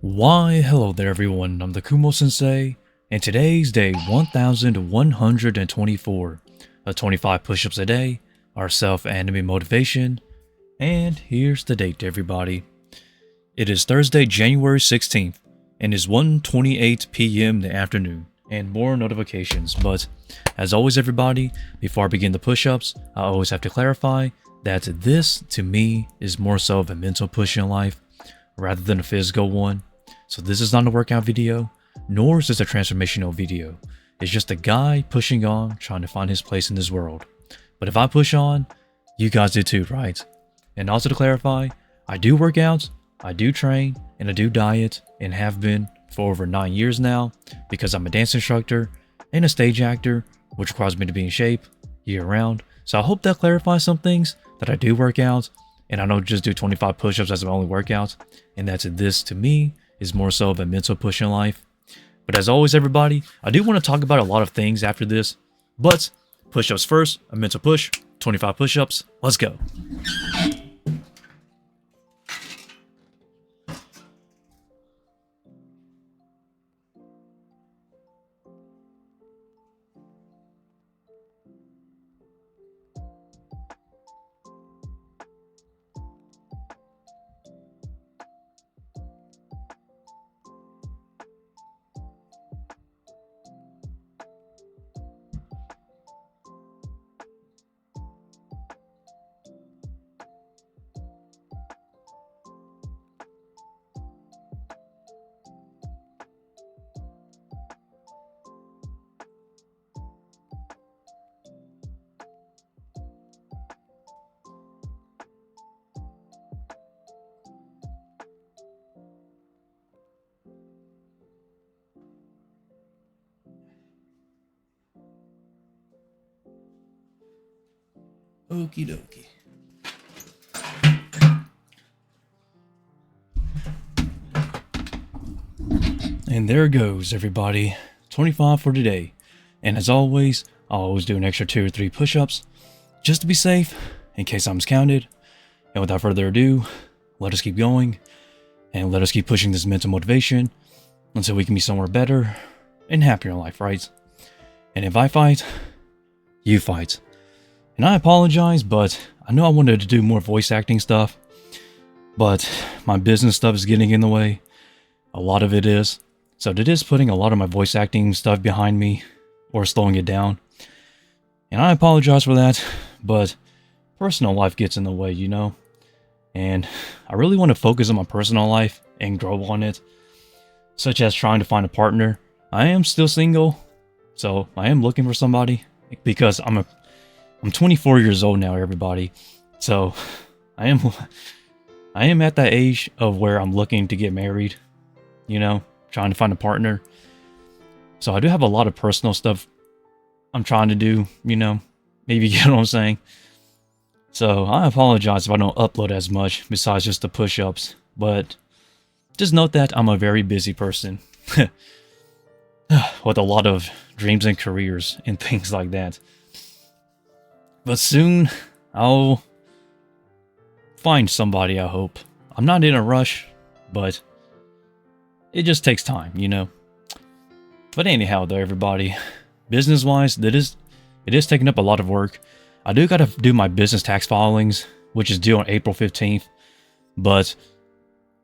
Why, hello there everyone, I'm the Kumo Sensei, and today's day 1124, 25 push-ups a day, our self-anime motivation, and here's the date everybody. It is Thursday, January 16th, and is 1:28 p.m. in the afternoon, and more notifications, but as always everybody, before I begin the push-ups, I always have to clarify that this, to me, is more so of a mental push in life, rather than a physical one. So this is not a workout video, nor is this a transformational video. It's just a guy pushing on, trying to find his place in this world. But if I push on, you guys do too, right? And also to clarify, I do work out, I do train, and I do diet, and have been for over 9 years now, because I'm a dance instructor and a stage actor, which requires me to be in shape year round. So I hope that clarifies some things, that I do work out, and I don't just do 25 push-ups as my only workout, and that's this to me is more so of a mental push in life. But as always everybody, I do want to talk about a lot of things after this, but push-ups first, a mental push, 25 push-ups, let's go. Okie dokie. And there goes everybody, 25 for today. And as always, I'll always do an extra 2 or 3 push-ups, just to be safe, in case I'm miscounted. And without further ado, let us keep going, and let us keep pushing this mental motivation, until we can be somewhere better, and happier in life, right? And if I fight, you fight. And I apologize, but I know I wanted to do more voice acting stuff, but my business stuff is getting in the way. A lot of it is. So it is putting a lot of my voice acting stuff behind me, or slowing it down. And I apologize for that, but personal life gets in the way, you know? And I really want to focus on my personal life and grow on it, such as trying to find a partner. I am still single, so I am looking for somebody, because I'm 24 years old now, everybody. So I am at that age of where I'm looking to get married, you know, trying to find a partner. So I do have a lot of personal stuff I'm trying to do, you know, maybe you get what I'm saying. So I apologize if I don't upload as much besides just the push-ups, but just note that I'm a very busy person with a lot of dreams and careers and things like that. But soon, I'll find somebody, I hope. I'm not in a rush, but it just takes time, you know? But anyhow, though, everybody, business-wise, it is taking up a lot of work. I do gotta do my business tax filings, which is due on April 15th, but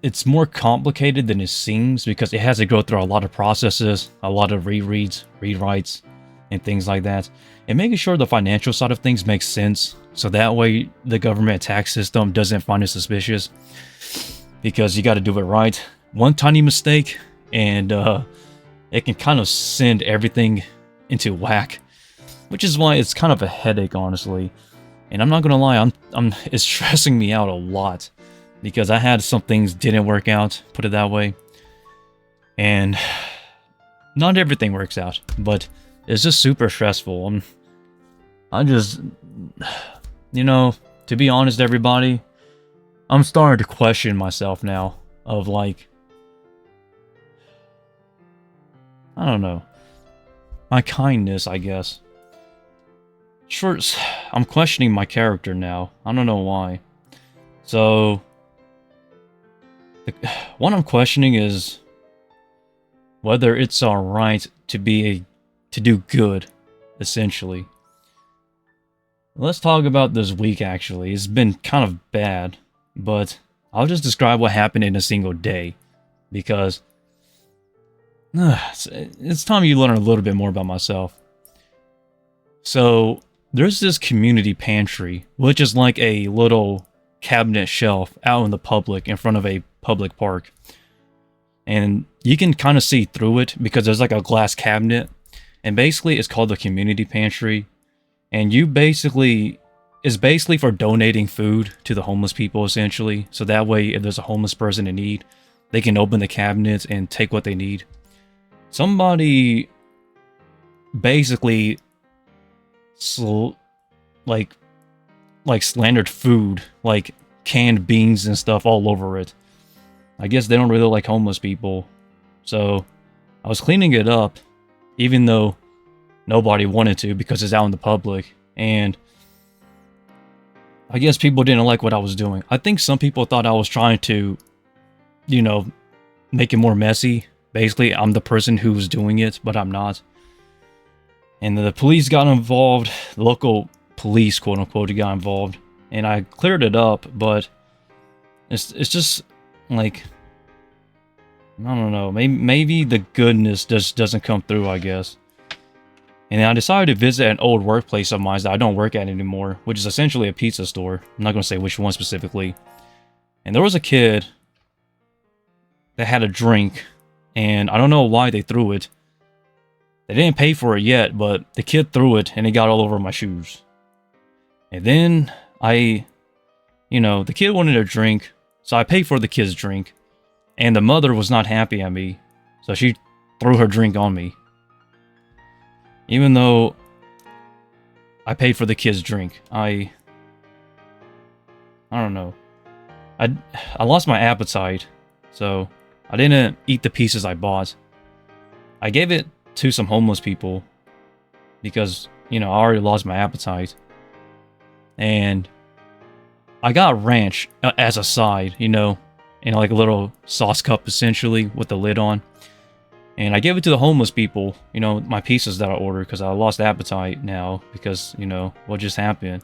it's more complicated than it seems because it has to go through a lot of processes, a lot of rereads, rewrites, and things like that, and making sure the financial side of things makes sense, so that way the government tax system doesn't find it suspicious, because you got to do it right. One tiny mistake and it can kind of send everything into whack, which is why it's kind of a headache, honestly. And I'm not gonna lie, it's stressing me out a lot, because I had some things didn't work out, put it that way, and not everything works out, but it's just super stressful. I just, you know, to be honest, everybody, I'm starting to question myself now of like, I don't know, my kindness, I guess. Sure, I'm questioning my character now. I don't know why. So What I'm questioning is whether it's alright to do good, essentially. Let's talk about this week, actually. It's been kind of bad, but I'll just describe what happened in a single day, because it's time you learn a little bit more about myself. So, there's this community pantry, which is like a little cabinet shelf out in the public in front of a public park. And you can kind of see through it because there's like a glass cabinet. And basically, it's called the community pantry. And it's basically for donating food to the homeless people, essentially. So that way, if there's a homeless person in need, they can open the cabinets and take what they need. Somebody basically like slandered food, like canned beans and stuff all over it. I guess they don't really like homeless people. So I was cleaning it up, even though nobody wanted to because it's out in the public. And I guess people didn't like what I was doing. I think some people thought I was trying to, make it more messy. Basically, I'm the person who was doing it, but I'm not. And the police got involved. The local police, quote unquote, got involved. And I cleared it up, but it's just like, I don't know. Maybe the goodness just doesn't come through, I guess. And I decided to visit an old workplace of mine that I don't work at anymore, which is essentially a pizza store. I'm not going to say which one specifically. And there was a kid that had a drink, and I don't know why they threw it. They didn't pay for it yet, but the kid threw it, and it got all over my shoes. And then the kid wanted a drink, so I paid for the kid's drink. And the mother was not happy at me, so she threw her drink on me. Even though I paid for the kid's drink, I don't know. I lost my appetite, so I didn't eat the pieces I bought. I gave it to some homeless people because, I already lost my appetite. And I got ranch as a side, in like a little sauce cup essentially with the lid on. And I gave it to the homeless people, my pieces that I ordered because I lost appetite now because, what just happened.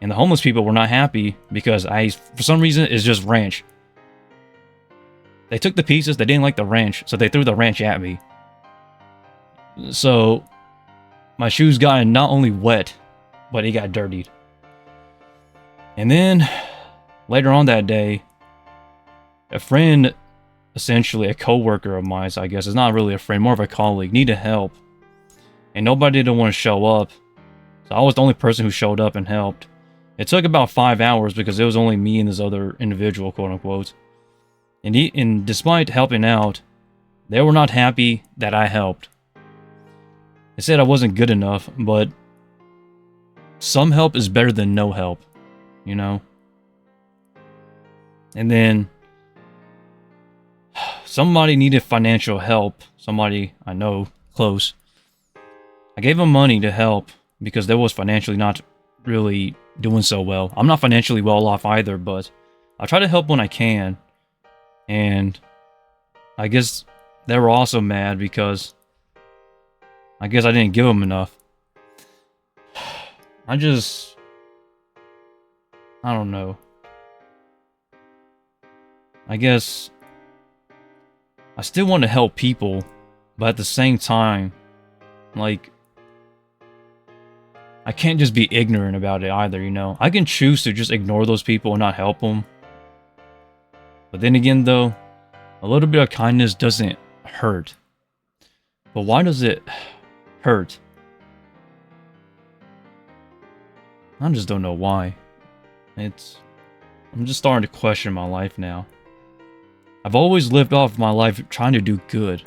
And the homeless people were not happy because for some reason, it's just ranch. They took the pieces, they didn't like the ranch, so they threw the ranch at me. So, my shoes got not only wet, but it got dirtied. And then, later on that day, a friend, essentially a co-worker of mine, I guess, is not really a friend, more of a colleague, needed help. And nobody didn't want to show up. So I was the only person who showed up and helped. It took about 5 hours because it was only me and this other individual, quote unquote. And despite helping out, they were not happy that I helped. They said I wasn't good enough, but some help is better than no help, And then somebody needed financial help, somebody I know close. I gave them money to help because they was financially not really doing so well. I'm not financially well off either, but I try to help when I can. And I guess they were also mad because I guess I didn't give them enough. I don't know. I guess I still want to help people, but at the same time, like, I can't just be ignorant about it either, I can choose to just ignore those people and not help them. But then again, though, a little bit of kindness doesn't hurt. But why does it hurt? I just don't know why. I'm just starting to question my life now. I've always lived off my life trying to do good.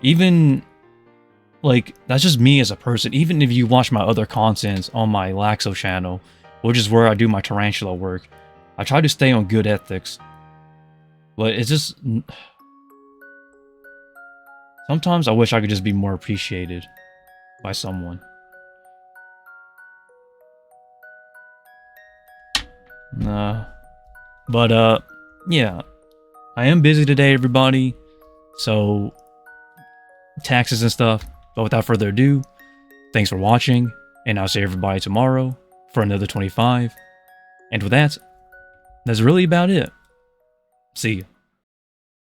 Even, like, that's just me as a person. Even if you watch my other content on my Laxo channel, which is where I do my Tarantula work, I try to stay on good ethics. But it's just... sometimes I wish I could just be more appreciated by someone. But yeah, I am busy today, everybody. So taxes and stuff. But without further ado, thanks for watching, and I'll see everybody tomorrow for another 25. And with that, that's really about it. See ya.